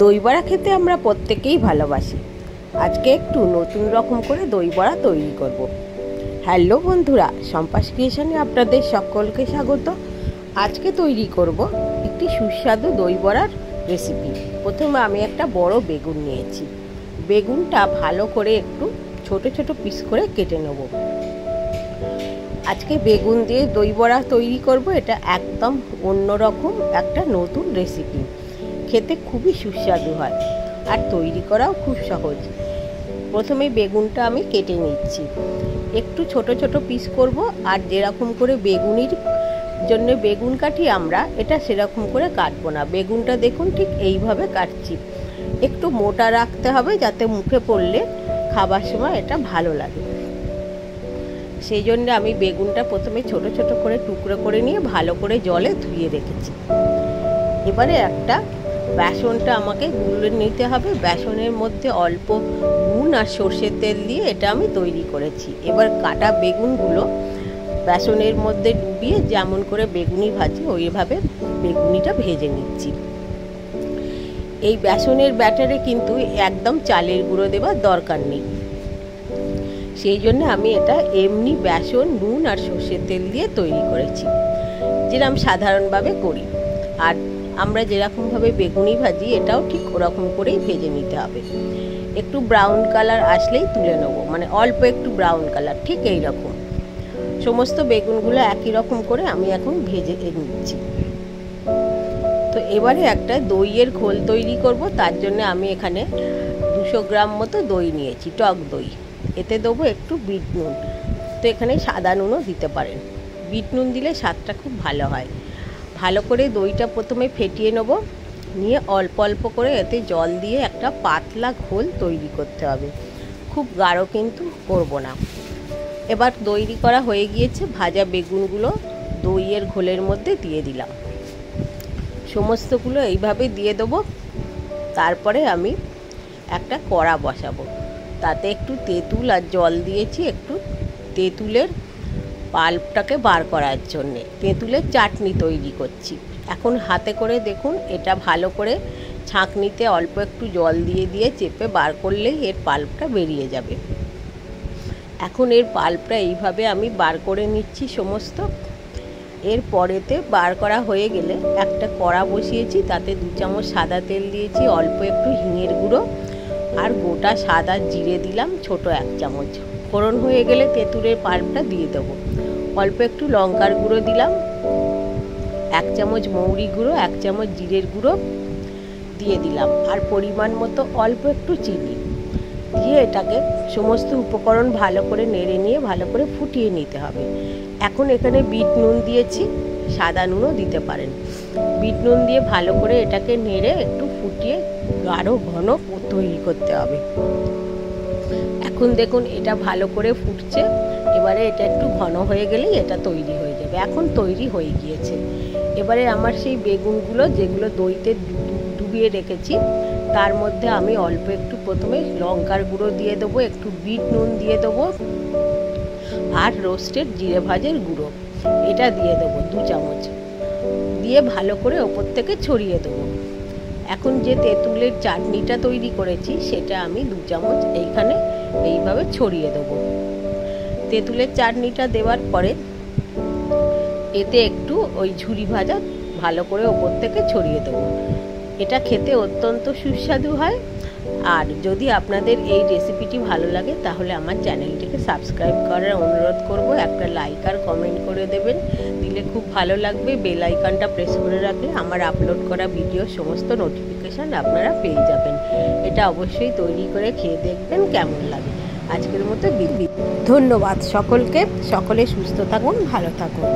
দই বড়া খেতে আমরা প্রত্যেকেই ভালোবাসি। আজকে একটু নতুন রকম করে দই বড়া তৈরি করব। হ্যালো বন্ধুরা, সম্পাস ক্রিয়েশনে আপনাদের সকলকে স্বাগত। আজকে তৈরি করব একটি সুস্বাদু দই বড়ার রেসিপি। প্রথমে আমি একটা বড় বেগুন নিয়েছি। বেগুনটা ভালো করে একটু ছোট ছোট পিস করে কেটে নেব। আজকে বেগুন দিয়ে দই বড়া তৈরি করব। এটা একদম অন্যরকম একটা নতুন রেসিপি। খেতে খুবই সুস্বাদু হয় আর তৈরি করাও খুব সহজ। প্রথমে বেগুনটা আমি কেটে নিচ্ছি। একটু ছোট ছোট পিস করব, আর যেরকম করে বেগুনির জন্য বেগুন কাটি আমরা, এটা সেরকম করে কাটবো না। বেগুনটা দেখুন ঠিক এইভাবে কাটছি। একটু মোটা রাখতে হবে যাতে মুখে পড়লে খাবার সময় এটা ভালো লাগে। সেই জন্য আমি বেগুনটা প্রথমে ছোট ছোট করে টুকরো করে নিয়ে ভালো করে জলে ধুয়ে রেখেছি। এবারে একটা বেসনটা আমাকে গুলে নিতে হবে। বেসনের মধ্যে অল্প নুন আর সর্ষের তেল দিয়ে এটা আমি তৈরি করেছি। এবার কাটা বেগুনগুলো বেসনের মধ্যে ডুবিয়ে যেমন করে বেগুনি ভাজি ওইভাবে বেগুনিটা ভেজে নিচ্ছি। এই বেসনের ব্যাটারে কিন্তু একদম চালের গুঁড়ো দেওয়ার দরকার নেই। সেই জন্য আমি এটা এমনি বেসন, নুন আর সর্ষের তেল দিয়ে তৈরি করেছি, যেরকম সাধারণভাবে করি। আর আমরা যেরকমভাবে বেগুনি ভাজি এটাও ঠিক ওরকম করেই ভেজে নিতে হবে। একটু ব্রাউন কালার আসলেই তুলে নেবো, মানে অল্প একটু ব্রাউন কালার, ঠিক এই রকম। সমস্ত বেগুনগুলো একই রকম করে আমি এখন ভেজে নিচ্ছি। তো এবারে একটা দইয়ের ঘোল তৈরি করব। তার জন্য আমি এখানে 200 গ্রাম মতো দই নিয়েছি, টক দই। এতে দেবো একটু বিট নুন। তো এখানে সাদা নুনও দিতে পারেন। বিট নুন দিলে স্বাদটা খুব ভালো হয়। ভালো করে দইটা প্রথমে ফেটিয়ে নেব, নিয়ে অল্প অল্প করে এতে জল দিয়ে একটা পাতলা ঘোল তৈরি করতে হবে। খুব গাঢ় কিন্তু করব না। এবার তৈরি করা হয়ে গিয়েছে। ভাজা বেগুনগুলো দইয়ের ঘোলের মধ্যে দিয়ে দিলাম। সমস্তগুলো এইভাবে দিয়ে দেবো। তারপরে আমি একটা কড়া বসাবো। তাতে একটু তেঁতুল আর জল দিয়েছি, একটু তেঁতুলের পাল্পটাকে বার করার জন্যে। তেঁতুলের চাটনি তৈরি করছি। এখন হাতে করে দেখুন, এটা ভালো করে ছাঁকনিতে অল্প একটু জল দিয়ে দিয়ে চেপে বার করলেই এর পাল্পটা বেরিয়ে যাবে। এখন এর পাল্পটা এইভাবে আমি বার করে নিচ্ছি সমস্ত। এর পরেতে বার করা হয়ে গেলে একটা কড়া বসিয়েছি, তাতে 2 চামচ সাদা তেল দিয়েছি, অল্প একটু হিঙের গুঁড়ো আর গোটা সাদা জিরে দিলাম ছোট 1 চামচ। ফোড়ন হয়ে গেলে তেঁতুলের পাল্পটা দিয়ে দেবো। অল্প একটু লঙ্কার গুঁড়ো দিলাম, 1 চামচ মৌরি গুঁড়ো, 1 চামচ জিরের গুঁড়ো দিয়ে দিলাম, আর পরিমাণ মতো অল্প একটু চিনি দিয়ে এটাকে সমস্ত উপকরণ ভালো করে নেড়ে নিয়ে ভালো করে ফুটিয়ে নিতে হবে। এখন এখানে বিট নুন দিয়েছি, সাদা নুনও দিতে পারেন। বিট নুন দিয়ে ভালো করে এটাকে নেড়ে একটু ফুটিয়ে গাঢ় ঘন তৈরি করতে হবে। এখন দেখুন এটা ভালো করে ফুটছে। এবারে এটা একটু ঘন হয়ে গেলেই এটা তৈরি হয়ে যাবে। এখন তৈরি হয়ে গিয়েছে। এবারে আমার সেই বেগুনগুলো যেগুলো দইতে ডুবিয়ে রেখেছি, তার মধ্যে আমি অল্প একটু প্রথমে লঙ্কার গুঁড়ো দিয়ে দেবো, একটু বিট নুন দিয়ে দেবো, আর রোস্টেড জিরে ভাজের গুঁড়ো এটা দিয়ে দেবো 2 চামচ। দিয়ে ভালো করে ওপর থেকে ছড়িয়ে দেবো। এখন যে তেঁতুলের চাটনিটা তৈরি করেছি সেটা আমি 2 চামচ এইখানে এইভাবে ছড়িয়ে দেবো। তেঁতুলের চাটনিটা দেওয়ার পরে এতে একটু ওই ঝুরি ভাজা ভালো করে ওপর থেকে ছড়িয়ে দেবো। এটা খেতে অত্যন্ত সুস্বাদু হয়। আর যদি আপনাদের এই রেসিপিটি ভালো লাগে তাহলে আমার চ্যানেলটিকে সাবস্ক্রাইব করার অনুরোধ করব। একটা লাইক আর কমেন্ট করে দেবেন, দিলে খুব ভালো লাগবে। বেল আইকনটা প্রেস করে রাখলে আমার আপলোড করা ভিডিওর সমস্ত নোটিফিকেশান আপনারা পেয়ে যাবেন। এটা অবশ্যই তৈরি করে খেয়ে দেখবেন কেমন লাগে। আজকের মতো ধন্যবাদ সকলকে। সকলে সুস্থ থাকুন, ভালো থাকুন।